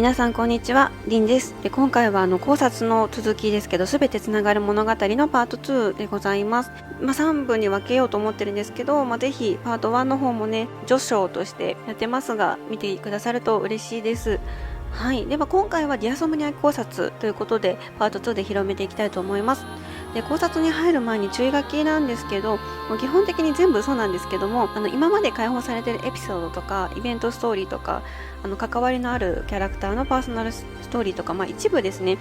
皆さんこんにちは、りんです。で今回は考察の続きですけど、すべてつながる物語のパート2でございます。3部に分けようと思ってるんですけど、ぜひパート1の方もね、序章としてやってますが、見てくださると嬉しいです。はい、では今回はディアソムニア考察ということでパート2で広めていきたいと思います。で考察に入る前に注意書きなんですけど、基本的に全部そうなんですけども、今まで開放されているエピソードとかイベントストーリーとか関わりのあるキャラクターのパーソナルストーリーとか、一部ですね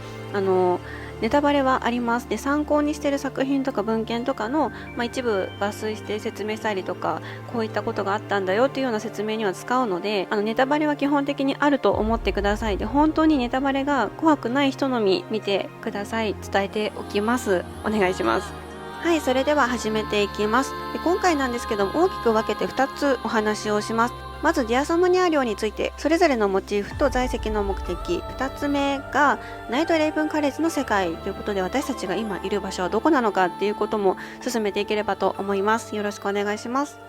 ネタバレはあります。で参考にしている作品とか文献とかの、一部抜粋して説明したりとか、こういったことがあったんだよっていうような説明には使うので、ネタバレは基本的にあると思ってください。で本当にネタバレが怖くない人のみ見てください。伝えておきます。お願いします。はい、それでは始めていきます。で今回なんですけども、大きく分けて2つお話をします。まずディアソムニア領について、それぞれのモチーフと在籍の目的。2つ目がナイトレイブンカレッジの世界ということで、私たちが今いる場所はどこなのかっていうことも進めていければと思います。よろしくお願いします。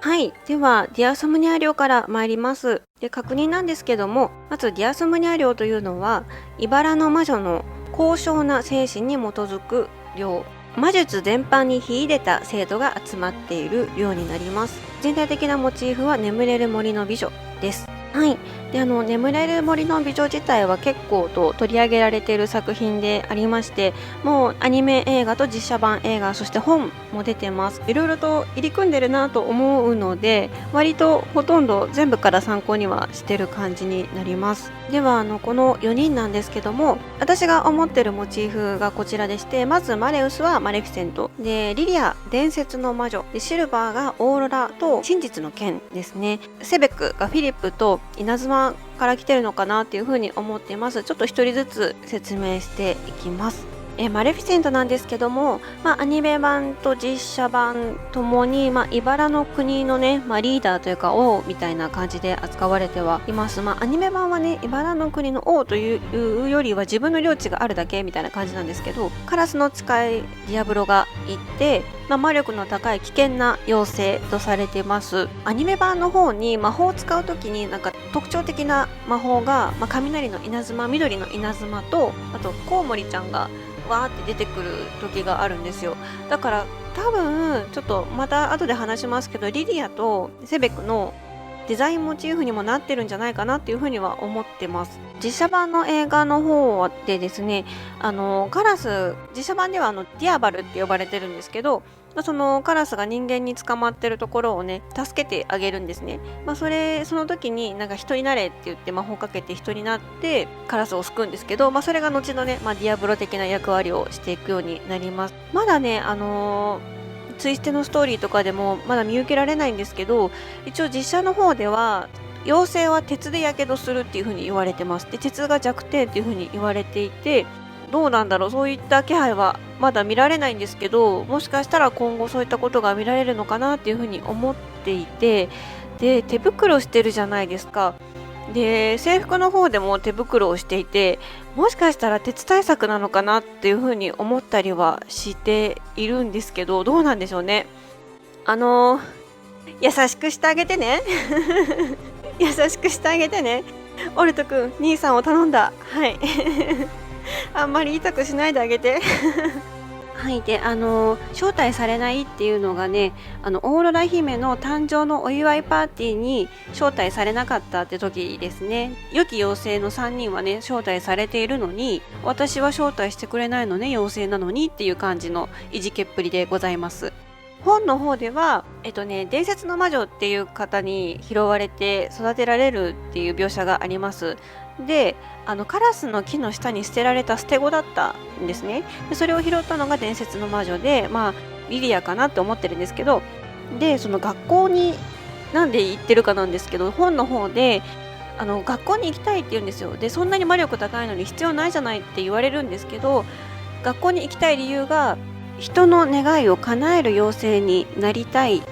はい、ではディアソムニア領から参ります。で確認なんですけども、まずディアソムニア領というのは茨の魔女の高尚な精神に基づく領、魔術全般に秀でた制度が集まっている領になります。全体的なモチーフは眠れる森の美女です。はい、で眠れる森の美女自体は結構と取り上げられている作品でありまして、もうアニメ映画と実写版映画、そして本も出てます。いろいろと入り組んでるなと思うので、割とほとんど全部から参考にはしてる感じになります。ではこの4人なんですけども、私が思ってるモチーフがこちらでして、まずマレウスはマレフィセントで、リリア伝説の魔女で、シルバーがオーロラと真実の剣ですね。セベクがフィリップと稲妻から来てるのかなっていうふうに思っています。ちょっと一人ずつ説明していきます。マレフィセントなんですけども、アニメ版と実写版ともに、茨の国のね、リーダーというか王みたいな感じで扱われてはいます。アニメ版はね、茨の国の王というよりは自分の領地があるだけみたいな感じなんですけど、カラスの使いディアブロがいて、魔力の高い危険な妖精とされています。アニメ版の方に魔法を使う時に特徴的な魔法が、雷の稲妻、緑の稲妻と、あとコウモリちゃんがわーって出てくる時があるんですよ。だから多分ちょっとまた後で話しますけど、リディアとセベクのデザインモチーフにもなってるんじゃないかなっていうふうには思ってます。実写版の映画の方でですね、カラス、実写版ではディアバルって呼ばれてるんですけど、そのカラスが人間に捕まってるところをね、助けてあげるんですね。その時に人になれって言って魔法かけて人になってカラスを救うんですけど、それが後のね、ディアブロ的な役割をしていくようになります。まだね、ツイステのストーリーとかでもまだ見受けられないんですけど、一応実写の方では妖精は鉄でやけどするっていう風に言われてます。で鉄が弱点っていう風に言われていて、どうなんだろう、そういった気配はまだ見られないんですけど、もしかしたら今後そういったことが見られるのかなっていう風に思っていて、で手袋してるじゃないですか。で制服の方でも手袋をしていて、もしかしたら鉄対策なのかなっていう風に思ったりはしているんですけど、どうなんでしょうね。優しくしてあげてね優しくしてあげてね。オルトくん、兄さんを頼んだ。はいあんまり痛くしないであげてはい、で招待されないっていうのがね、オーロラ姫の誕生のお祝いパーティーに招待されなかったって時ですね。良き妖精の3人はね招待されているのに、私は招待してくれないのね、妖精なのにっていう感じのいじけっぷりでございます。本の方では伝説の魔女っていう方に拾われて育てられるっていう描写があります。でカラスの木の下に捨てられた捨て子だったんですね。でそれを拾ったのが伝説の魔女で、リリアかなって思ってるんですけど、でその学校になんで行ってるかなんですけど、本の方で学校に行きたいって言うんですよ。でそんなに魔力高いのに必要ないじゃないって言われるんですけど、学校に行きたい理由が人の願いを叶える妖精になりたいっ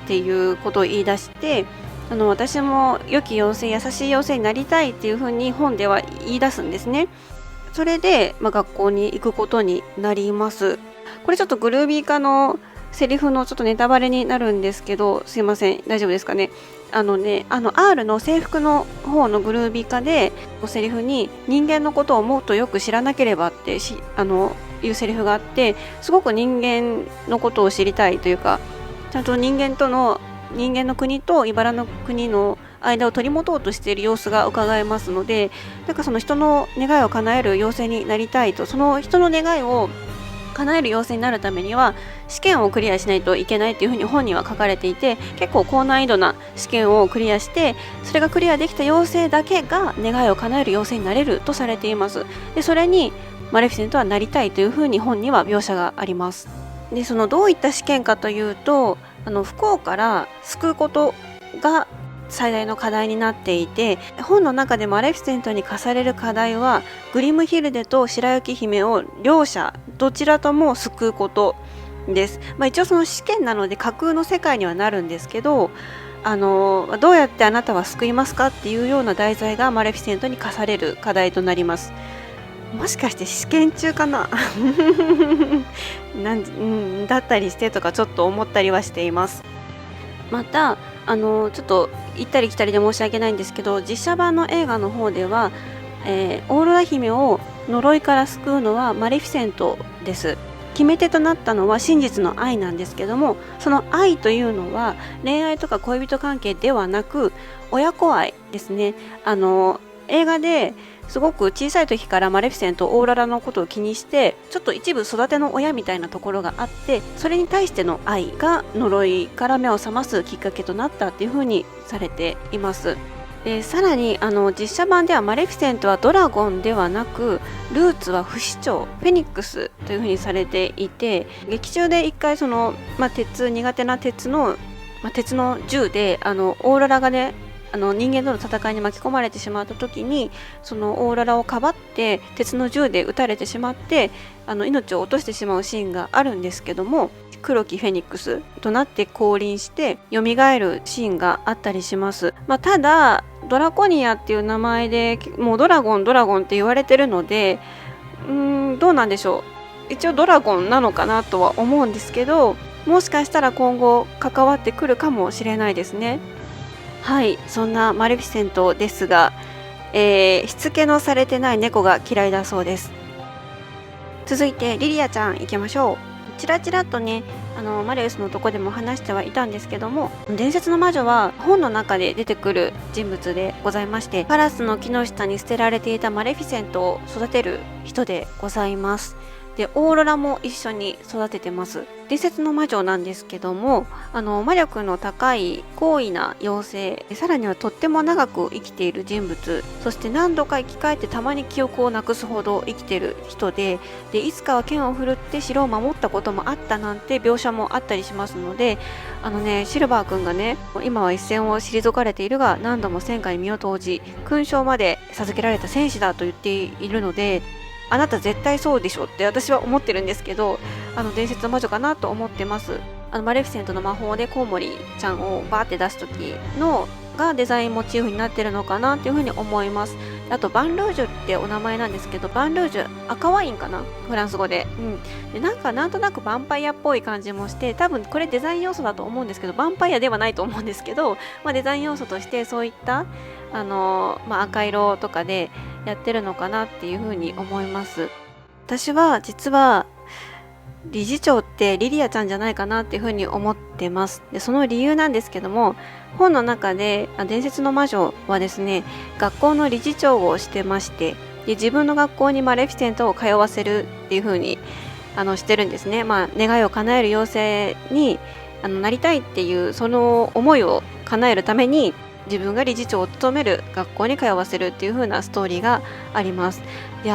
ていうことを言い出して、私も良き妖精、優しい妖精になりたいっていうふうに本では言い出すんですね。それで、学校に行くことになります。これちょっとグルービー化のセリフのちょっとネタバレになるんですけど、すいません、大丈夫ですかね。R の制服の方のグルービー化でセリフに人間のことをもっとよく知らなければっていうセリフがあって、すごく人間のことを知りたいというか、ちゃんと人間の国と茨の国の間を取り持とうとしている様子が伺えますので、なんかその人の願いを叶える妖精になりたいと、その人の願いを叶える妖精になるためには試験をクリアしないといけないというふうに本には書かれていて、結構高難易度な試験をクリアして、それがクリアできた妖精だけが願いを叶える妖精になれるとされています。でそれにマレフィセントはなりたいというふうに本には描写があります。でそのどういった試験かというと、不幸から救うことが最大の課題になっていて、本の中でマレフィセントに課される課題はグリムヒルデと白雪姫を両者どちらとも救うことです。一応その試験なので架空の世界にはなるんですけど、どうやってあなたは救いますかっていうような題材がマレフィセントに課される課題となります。もしかして試験中かなだったりしてとかちょっと思ったりはしています。またちょっと行ったり来たりで申し訳ないんですけど、実写版の映画の方では、オーロラ姫を呪いから救うのはマレフィセントです。決め手となったのは真実の愛なんですけども、その愛というのは恋愛とか恋人関係ではなく親子愛ですね。映画ですごく小さい時からマレフィセントオーロラのことを気にして、ちょっと一部育ての親みたいなところがあって、それに対しての愛が呪いから目を覚ますきっかけとなったっていう風にされています。でさらに実写版ではマレフィセントはドラゴンではなく、ルーツは不死鳥フェニックスという風にされていて、劇中で一回苦手な鉄の銃でオーロラがね人間との戦いに巻き込まれてしまった時に、そのオーロラをかばって鉄の銃で撃たれてしまって命を落としてしまうシーンがあるんですけども、黒きフェニックスとなって降臨して蘇るシーンがあったりします。ただドラコニアっていう名前でもうドラゴンって言われてるので、どうなんでしょう。一応ドラゴンなのかなとは思うんですけど、もしかしたら今後関わってくるかもしれないですね。はい、そんなマレフィセントですが、しつけのされてない猫が嫌いだそうです。続いてリリアちゃん行きましょう。ちらちらっとねマリウスのとこでも話してはいたんですけども、伝説の魔女は本の中で出てくる人物でございまして、カラスの木の下に捨てられていたマレフィセントを育てる人でございます。でオーロラも一緒に育ててます。伝説の魔女なんですけども、魔力の高い高位な妖精、さらにはとっても長く生きている人物、そして何度か生き返ってたまに記憶をなくすほど生きている人で、いつかは剣を振るって城を守ったこともあったなんて描写もあったりしますので、シルバー君がね、今は一線を退かれているが何度も戦火に身を投じ勲章まで授けられた戦士だと言っているので、あなた絶対そうでしょって私は思ってるんですけど、伝説の魔女かなと思ってます。マレフィセントの魔法でコウモリちゃんをバーって出す時のがデザインモチーフになってるのかなっていうふうに思います。あとバンルージュってお名前なんですけど、バンルージュ赤ワインかな、フランス語で、でなんとなくヴァンパイアっぽい感じもして、多分これデザイン要素だと思うんですけど、ヴァンパイアではないと思うんですけど、デザイン要素としてそういった赤色とかでやってるのかなっていうふうに思います。私は実は理事長ってリリアちゃんじゃないかなっていうふうに思ってます。でその理由なんですけども、本の中で伝説の魔女はですね、学校の理事長をしてまして、で自分の学校にマレフィセントを通わせるっていうふうにしてるんですね。願いを叶える妖精になりたいっていうその思いを叶えるために自分が理事長を務める学校に通わせるっていう風なストーリーがあります。で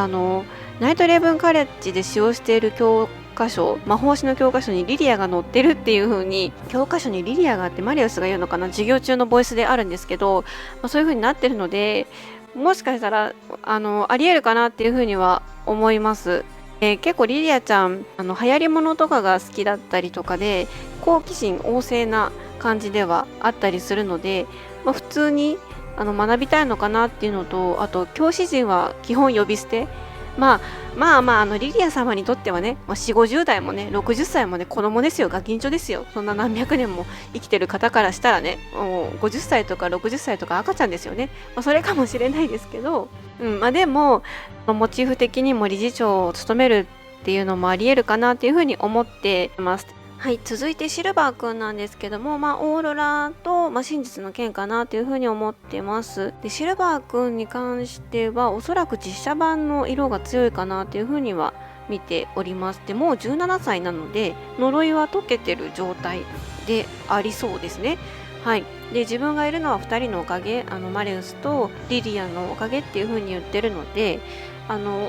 ナイトレーブンカレッジで使用している教科書、魔法師の教科書にリリアが載ってるっていう風に、教科書にリリアがあってマリウスが言うのかな、授業中のボイスであるんですけど、そういう風になってるので、もしかしたらありえるかなっていう風には思います。結構リリアちゃん流行り物とかが好きだったりとかで好奇心旺盛な感じではあったりするので、普通に学びたいのかなっていうのと、あと教師陣は基本呼び捨てリリア様にとってはね、4、50代もね、60歳もね、子供ですよ、ガキンチョですよ。そんな何百年も生きてる方からしたらね、もう50歳とか60歳とか赤ちゃんですよね。それかもしれないですけど、でも、モチーフ的にも理事長を務めるっていうのもあり得るかなっていうふうに思っています。はい、続いてシルバーくんなんですけども、オーロラと、真実の剣かなというふうに思ってます。で、シルバーくんに関してはおそらく実写版の色が強いかなというふうには見ております。でもう17歳なので呪いは解けてる状態でありそうですね。はい、で自分がいるのは2人のおかげ、マレウスとリリアのおかげっていうふうに言ってるので、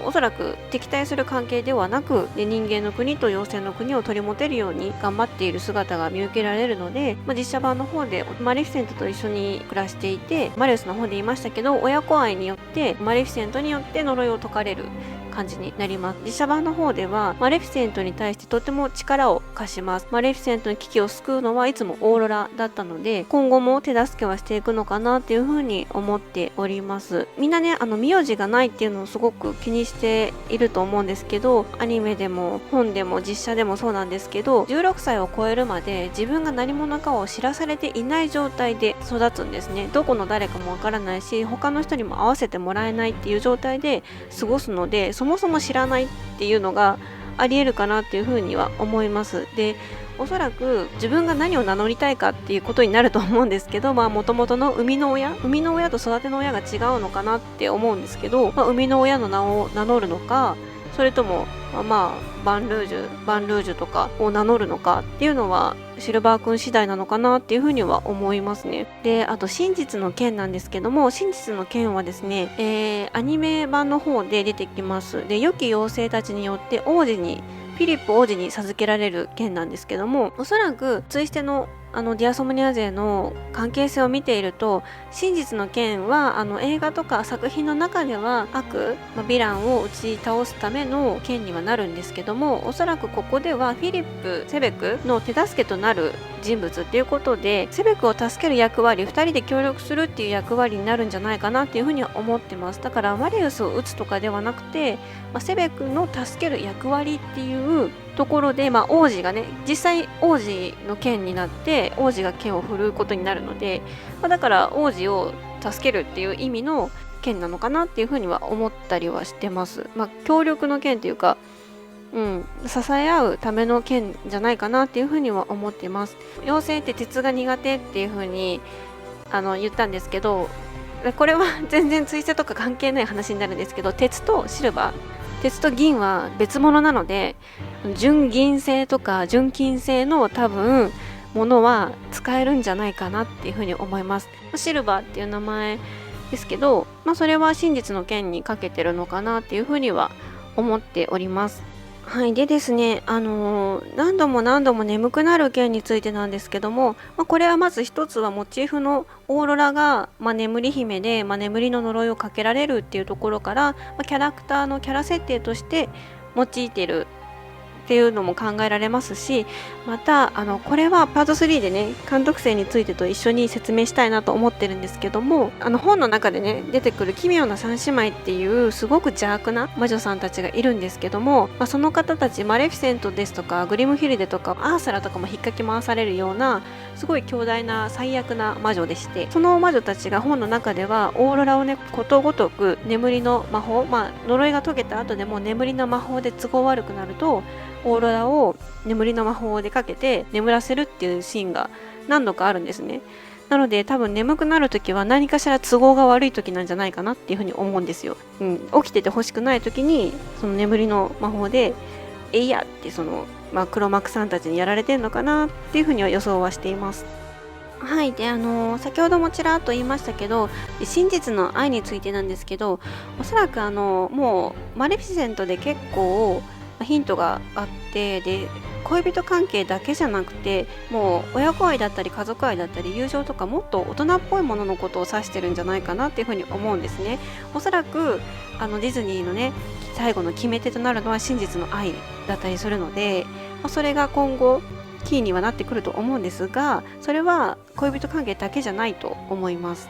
おそらく敵対する関係ではなく、人間の国と妖精の国を取り持てるように頑張っている姿が見受けられるので、実写版の方でマレフィセントと一緒に暮らしていて、マレウスの方で言いましたけど、親子愛によってマレフィセントによって呪いを解かれる感じになります。実写版の方ではマレフィセントに対してとても力を貸します。マレフィセントの危機を救うのはいつもオーロラだったので、今後も手助けはしていくのかなっていうふうに思っております。みんなね、名字がないっていうのをすごく気にしていると思うんですけど、アニメでも本でも実写でもそうなんですけど、16歳を超えるまで自分が何者かを知らされていない状態で育つんですね。どこの誰かもわからないし、他の人にも合わせてもらえないっていう状態で過ごすので、そもそも知らないっていうのがありえるかなっていうふうには思います。で、おそらく自分が何を名乗りたいかっていうことになると思うんですけど、元々の生みの親と育ての親が違うのかなって思うんですけど、生みの親の名を名乗るのか、それともバンルージュとかを名乗るのかっていうのはシルバーくん次第なのかなっていうふうには思いますね。で、あと真実の剣なんですけども、真実の剣はですね、アニメ版の方で出てきます。で、良き妖精たちによってフィリップ王子に授けられる剣なんですけども、おそらくツイステのディアソムニア勢の関係性を見ていると、真実の剣は映画とか作品の中ではヴィランを打ち倒すための剣にはなるんですけども、おそらくここではフィリップ・セベクの手助けとなる人物っていうことで、セベクを助ける役割、2人で協力するっていう役割になるんじゃないかなっていうふうには思ってます。だからマリウスを打つとかではなくて、セベクの助ける役割っていうところで、王子がね、実際王子の剣になって王子が剣を振るうことになるので、だから王子を助けるっていう意味の剣なのかなっていうふうには思ったりはしてます。協力の剣っていうか、支え合うための剣じゃないかなっていうふうには思ってます。妖精って鉄が苦手っていうふうに言ったんですけど、これは全然ツイステとか関係ない話になるんですけど、鉄と銀は別物なので、純銀製とか純金製の多分ものは使えるんじゃないかなっていうふうに思います。シルバーっていう名前ですけど、それは真実の剣にかけてるのかなっていうふうには思っております。はい。でですね、何度も眠くなる件についてなんですけども、これはまず一つはモチーフのオーロラが、眠り姫で、眠りの呪いをかけられるっていうところから、キャラクターのキャラ設定として用いてるっていうのも考えられますし、またこれはパート3でね、監督生についてと一緒に説明したいなと思ってるんですけども、本の中でね出てくる奇妙な三姉妹っていうすごく邪悪な魔女さんたちがいるんですけども、その方たちマレフィセントですとかグリムヒルデとかアーサラとかも引っかき回されるようなすごい強大な最悪な魔女でして、その魔女たちが本の中ではオーロラをねことごとく眠りの魔法、呪いが解けた後でも眠りの魔法で都合悪くなるとオーロラを眠りの魔法でかけて眠らせるっていうシーンが何度かあるんですね。なので多分眠くなるときは何かしら都合が悪い時なんじゃないかなっていうふうに思うんですよ。起きてて欲しくない時にその眠りの魔法でえいやって黒幕さんたちにやられてんのかなっていうふうには予想はしています。はい。で、先ほどもちらっと言いましたけど、真実の愛についてなんですけど、おそらくもうマレフィセントで結構ヒントがあって、で恋人関係だけじゃなくて、もう親子愛だったり家族愛だったり友情とかもっと大人っぽいもののことを指してるんじゃないかなっていうふうに思うんですね。おそらくディズニーのね最後の決め手となるのは真実の愛だったりするので、それが今後キーにはなってくると思うんですが、それは恋人関係だけじゃないと思います。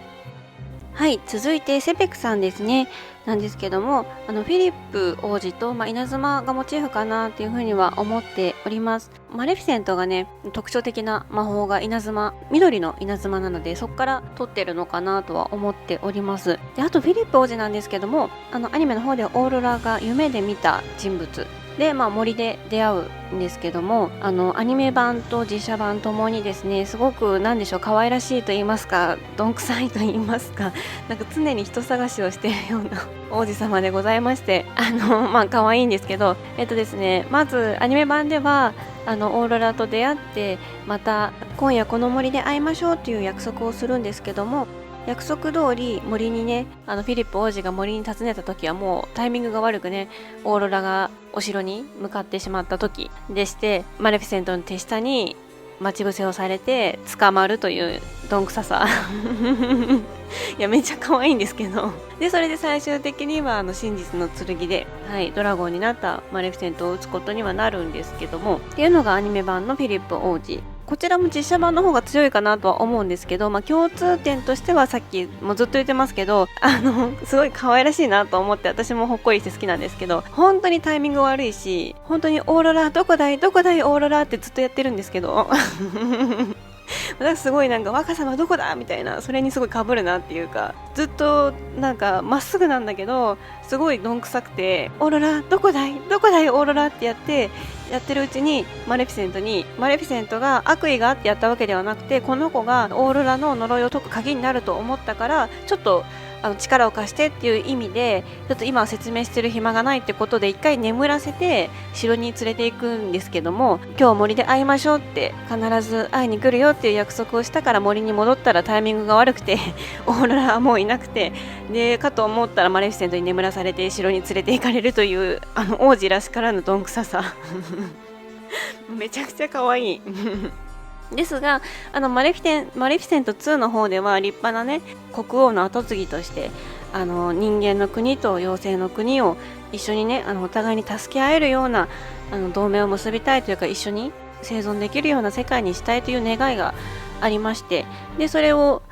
はい。続いてセペクさんですね。なんですけども、フィリップ王子と、稲妻がモチーフかなっていうふうには思っております。マレフィセントがね、特徴的な魔法が稲妻、緑の稲妻なので、そこから取ってるのかなとは思っております。で、あとフィリップ王子なんですけども、アニメの方ではオーロラが夢で見た人物で、森で出会うんですけども、アニメ版と実写版ともにですね、すごくなんでしょう、可愛らしいと言いますか、どんくさいと言いますか、なんか常に人探しをしているような王子様でございまして、可愛いんですけど、ですね、まずアニメ版ではオーロラと出会って、また今夜この森で会いましょうという約束をするんですけども、約束通り森にね、フィリップ王子が森に訪ねた時はもうタイミングが悪くね、オーロラがお城に向かってしまった時でして、マレフィセントの手下に待ち伏せをされて捕まるというどんくささいやめっちゃ可愛いんですけど、でそれで最終的には真実の剣で、ドラゴンになったマレフィセントを撃つことにはなるんですけども、っていうのがアニメ版のフィリップ王子。こちらも実写版の方が強いかなとは思うんですけど、共通点としてはさっきもずっと言ってますけど、すごい可愛らしいなと思って、私もほっこりして好きなんですけど、本当にタイミング悪いし、本当にオーロラどこだいどこだいオーロラってずっとやってるんですけど私すごいなんか若様どこだみたいな、それにすごい被るなっていうか、ずっとなんかまっすぐなんだけどすごいどんくさくて、オーロラどこだいどこだいオーロラってやってるうちにマレフィセントが悪意があってやったわけではなくて、この子がオーロラの呪いを解く鍵になると思ったから、ちょっと力を貸してっていう意味で、ちょっと今は説明してる暇がないってことで一回眠らせて城に連れていくんですけども、今日森で会いましょうって、必ず会いに来るよっていう約束をしたから、森に戻ったらタイミングが悪くてオーロラはもういなくて、でかと思ったらマレフィセントに眠らされて城に連れて行かれるという王子らしからぬどんくささめちゃくちゃ可愛いですが、マレフィセント2の方では立派なね、国王の跡継ぎとして人間の国と妖精の国を一緒にね、お互いに助け合えるような同盟を結びたいというか、一緒に生存できるような世界にしたいという願いがありまして、でそれを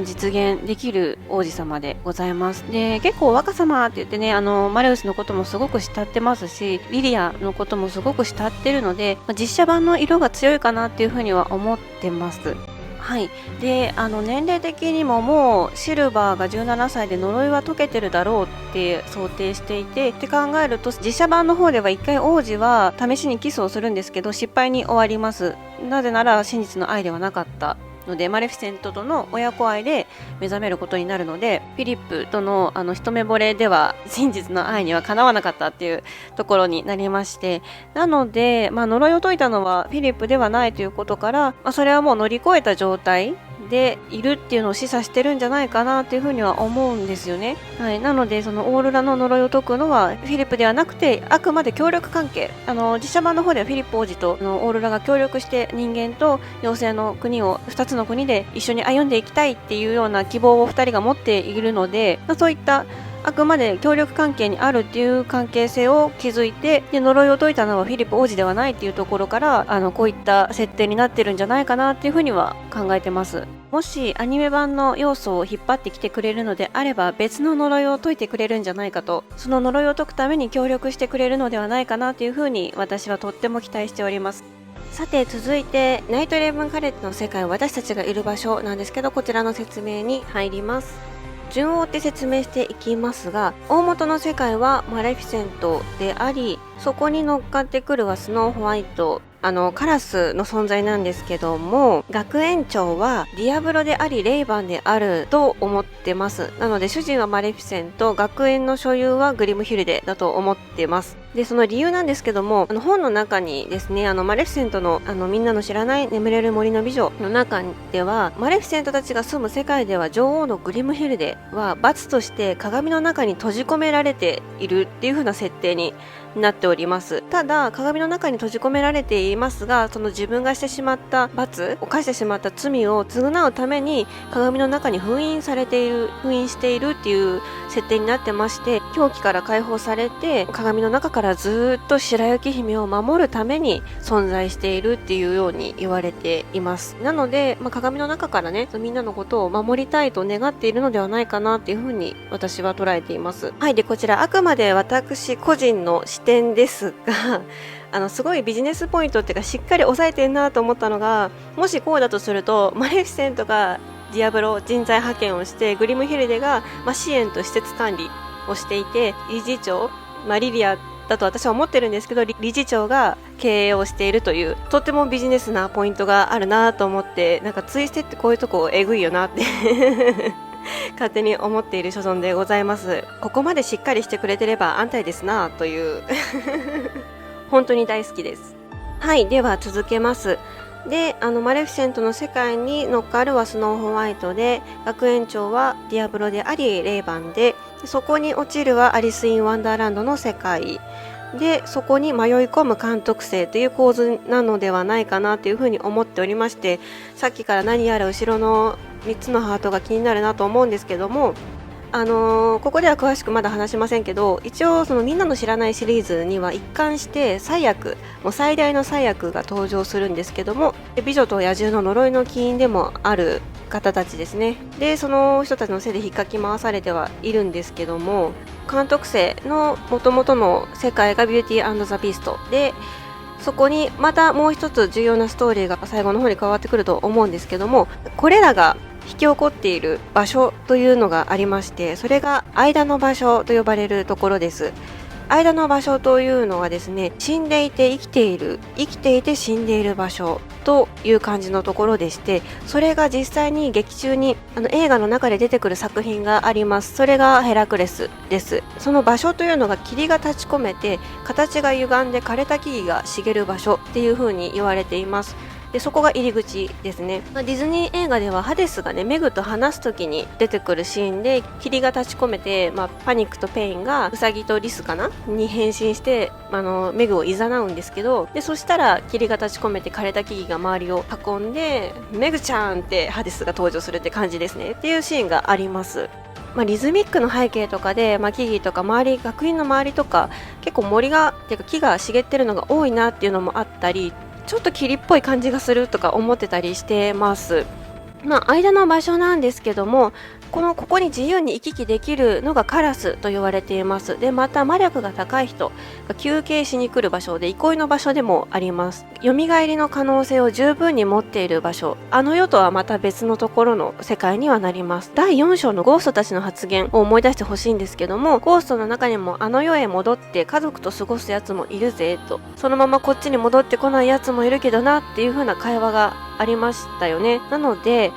実現できる王子様でございます。で結構若様って言ってね、マレウスのこともすごく慕ってますし、リリアのこともすごく慕ってるので、実写版の色が強いかなっていうふうには思ってます。はい、で年齢的にももうシルバーが17歳で呪いは解けてるだろうって想定していて、って考えると、実写版の方では一回王子は試しにキスをするんですけど失敗に終わります。なぜなら真実の愛ではなかったので、マレフィセントとの親子愛で目覚めることになるので、フィリップとの一目惚れでは真実の愛にはかなわなかったっていうところになりまして、なので、呪いを解いたのはフィリップではないということから、それはもう乗り越えた状態でいるっていうのを示唆してるんじゃないかなっていうふうには思うんですよね。はい、なのでそのオーロラの呪いを解くのはフィリップではなくて、あくまで協力関係、実写版の方ではフィリップ王子とオーロラが協力して人間と妖精の国を2つの国で一緒に歩んでいきたいっていうような希望を2人が持っているので、そういったあくまで協力関係にあるっていう関係性を築いて、で呪いを解いたのはフィリップ王子ではないっていうところから、こういった設定になってるんじゃないかなっていうふうには考えてます。もしアニメ版の要素を引っ張ってきてくれるのであれば、別の呪いを解いてくれるんじゃないかと、その呪いを解くために協力してくれるのではないかなというふうに私はとっても期待しております。さて続いてナイトイレブンカレットの世界、私たちがいる場所なんですけど、こちらの説明に入ります。順を追って説明していきますが、大元の世界はマレフィセントであり、そこに乗っかってくるはスノーホワイト、カラスの存在なんですけども、学園長はディアブロでありレイバンであると思ってます。なので主人はマレフィセント、学園の所有はグリムヒルデだと思ってます。でその理由なんですけども、本の中にですね、マレフィセントのみんなの知らない眠れる森の美女の中では、マレフィセントたちが住む世界では女王のグリムヒルデは罰として鏡の中に閉じ込められているっていう風な設定になっております。ただ鏡の中に閉じ込められていますが、その自分がしてしまった罰、犯してしまった罪を償うために鏡の中に封印しているっていう設定になってまして、狂気から解放されて鏡の中からからずっと白雪姫を守るために存在しているっていうように言われています。なので、鏡の中からね、みんなのことを守りたいと願っているのではないかなっていうふうに私は捉えています。はい。で、こちらあくまで私個人の視点ですが、すごいビジネスポイントっていうかしっかり押さえてんなと思ったのが、もしこうだとすると、マレフィセントがディアブロ人材派遣をして、グリムヒルデが、支援と施設管理をしていて、理事長、リリアだと私は思ってるんですけど、理事長が経営をしているという、とってもビジネスなポイントがあるなと思って、なんかツイステってこういうとこえぐいよなって勝手に思っている所存でございます。ここまでしっかりしてくれてれば安泰ですなという本当に大好きです。はい。では続けます。で、マレフィセントの世界に乗っかるはスノーホワイトで、学園長はディアブロでありレイバンで、そこに落ちるはアリス・イン・ワンダーランドの世界で、そこに迷い込む監督生という構図なのではないかなというふうに思っておりまして、さっきから何やら後ろの3つのハートが気になるなと思うんですけども、ここでは詳しくまだ話しませんけど、一応そのみんなの知らないシリーズには一貫して最悪、もう最大の最悪が登場するんですけども、美女と野獣の呪いの起因でもある方たちですね。で、その人たちのせいで引っかき回されてはいるんですけども、監督生の元々の世界がビューティー&ザ・ビーストで、そこにまたもう一つ重要なストーリーが最後の方に変わってくると思うんですけども、これらが引き起こっている場所というのがありまして、それが間の場所と呼ばれるところです。間の場所というのはですね、死んでいて生きている、生きていて死んでいる場所という感じのところでして、それが実際に劇中に映画の中で出てくる作品があります。それがヘラクレスです。その場所というのが霧が立ち込めて、形が歪んで枯れた木々が茂る場所っていう風に言われています。で、そこが入り口ですね。ディズニー映画ではハデスがね、メグと話す時に出てくるシーンで、霧が立ち込めて、パニックとペインがウサギとリスかなに変身して、メグを誘うんですけど、で、そしたら霧が立ち込めて枯れた木々が周りを囲んで、メグちゃんってハデスが登場するって感じですね。っていうシーンがあります。リズミックの背景とかで、木々とか周り、学院の周りとか、結構森が、ていうか木が茂ってるのが多いなっていうのもあったり、ちょっと霧っぽい感じがするとか思ってたりしてます。間の場所なんですけども、ここに自由に行き来できるのがカラスと言われています。で、また魔力が高い人が休憩しに来る場所で、憩いの場所でもあります。蘇りの可能性を十分に持っている場所。世とはまた別のところの世界にはなります。第4章のゴーストたちの発言を思い出してほしいんですけども、ゴーストの中にも世へ戻って家族と過ごすやつもいるぜと、そのままこっちに戻ってこないやつもいるけどなっていう風な会話がありましたよね。なので、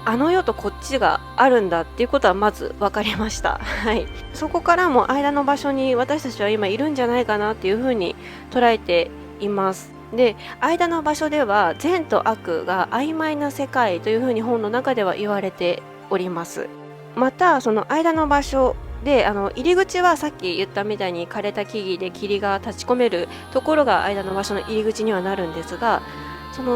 世とこっちがあるんだっていうことはまず分かりました。はい。そこからも間の場所に私たちは今いるんじゃないかなっていうふうに捉えています。で、間の場所では善と悪が曖昧な世界というふうに本の中では言われております。また、その間の場所で、入り口はさっき言ったみたいに枯れた木々で霧が立ち込めるところが間の場所の入り口にはなるんですが、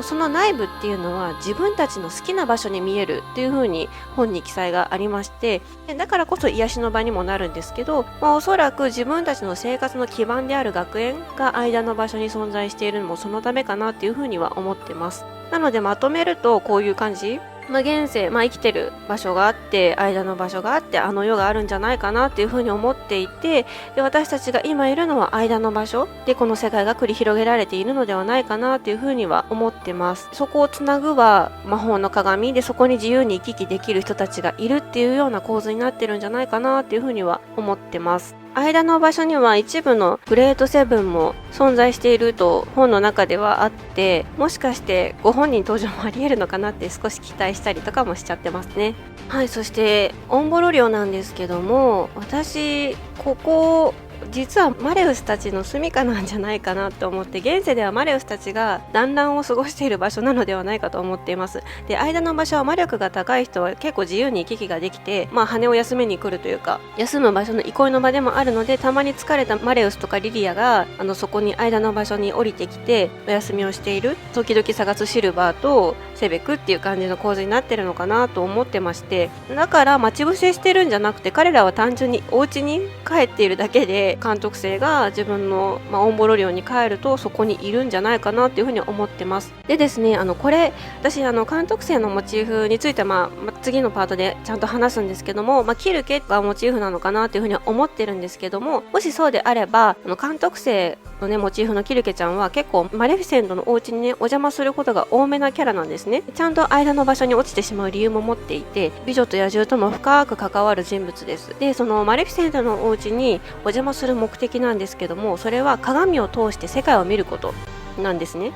その内部っていうのは自分たちの好きな場所に見えるっていう風に本に記載がありまして、だからこそ癒しの場にもなるんですけど、おそらく自分たちの生活の基盤である学園が間の場所に存在しているのもそのためかなっていう風には思ってます。なのでまとめるとこういう感じ。現世、生きてる場所があって、間の場所があって、世があるんじゃないかなっていうふうに思っていて、で、私たちが今いるのは間の場所で、この世界が繰り広げられているのではないかなっていうふうには思ってます。そこをつなぐは魔法の鏡で、そこに自由に行き来できる人たちがいるっていうような構図になってるんじゃないかなっていうふうには思ってます。間の場所には一部のグレートセブンも存在していると本の中ではあって、もしかしてご本人登場もあり得るのかなって少し期待したりとかもしちゃってますね。はい。そしてオンボロ領なんですけども、私ここ実はマレウスたちの住処なんじゃないかなと思って、現世ではマレウスたちが団らんを過ごしている場所なのではないかと思っています。で、間の場所は魔力が高い人は結構自由に行き来ができて、羽を休めに来るというか、休む場所の憩いの場でもあるので、たまに疲れたマレウスとかリリアがそこに間の場所に降りてきてお休みをしている、時々探すシルバーとセベクっていう感じの構図になってるのかなと思ってまして、だから待ち伏せしてるんじゃなくて、彼らは単純にお家に帰っているだけでで監督生が自分の、オンボロ寮に帰るとそこにいるんじゃないかなっていうふうに思ってます。でですね、これ私監督生のモチーフについては、次のパートでちゃんと話すんですけども、キルケがモチーフなのかなっていうふうには思ってるんですけども、もしそうであれば監督生のねモチーフのキルケちゃんは結構マレフィセントのお家にねお邪魔することが多めなキャラなんですね。ちゃんと間の場所に落ちてしまう理由も持っていて、美女と野獣とも深く関わる人物です。でそのマレフィセントのお家にお邪魔する目的なんですけども、それは鏡を通して世界を見ることなんですね。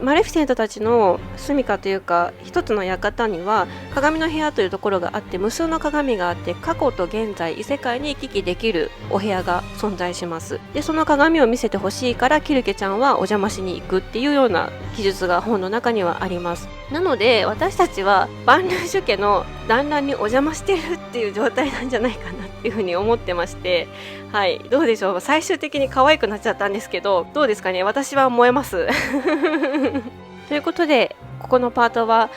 マレフィセントたちの住処というか一つの館には鏡の部屋というところがあって、無数の鏡があって、過去と現在異世界に行き来できるお部屋が存在します。でその鏡を見せてほしいからキルケちゃんはお邪魔しに行くっていうような記述が本の中にはあります。なので私たちはバンルーシュ家の団らんにお邪魔してるっていう状態なんじゃないかなっていうふうに思ってまして、はい、どうでしょう。最終的に可愛くなっちゃったんですけど、どうですかね。私は燃えますということでここのパートは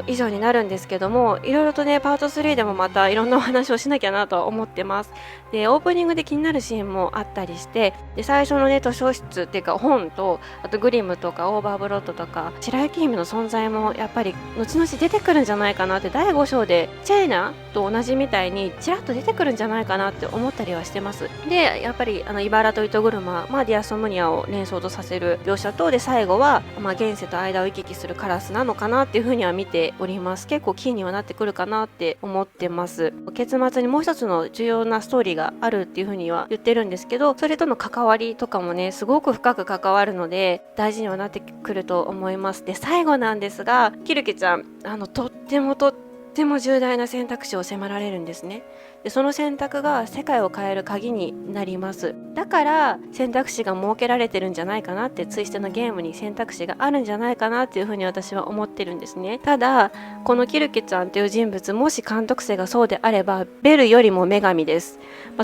以上になるんですけども、いろいろとねパート3でもまたいろんなお話をしなきゃなと思ってます。でオープニングで気になるシーンもあったりして、で最初のね図書室っていうか本と、あとグリムとかオーバーブロッドとか白雪姫の存在もやっぱり後々出てくるんじゃないかなって、第5章でチェイナと同じみたいにちらっと出てくるんじゃないかなって思ったりはしてます。でやっぱりイバラと糸車、ディアソムニアを連想とさせる描写と、で最後は、現世と間を行き来するカラスなのかなっていうふうには見ております。結構キーにはなってくるかなって思ってます。結末にもう一つの重要なストーリーがあるっていうふうには言ってるんですけど、それとの関わりとかもねすごく深く関わるので大事にはなってくると思います。で最後なんですが、キルケちゃんとっても重大な選択肢を迫られるんですね。でその選択が世界を変える鍵になります。だから選択肢が設けられてるんじゃないかなって、ツイステのゲームに選択肢があるんじゃないかなっていうふうに私は思ってるんですね。ただこのキルケちゃんっていう人物、もし監督生がそうであればベルよりも女神です。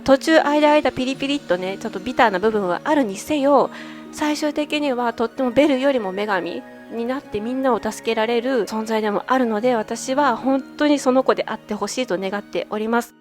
途中間ピリピリっとねちょっとビターな部分はあるにせよ、最終的にはとってもベルよりも女神になってみんなを助けられる存在でもあるので、私は本当にその子であってほしいと願っております。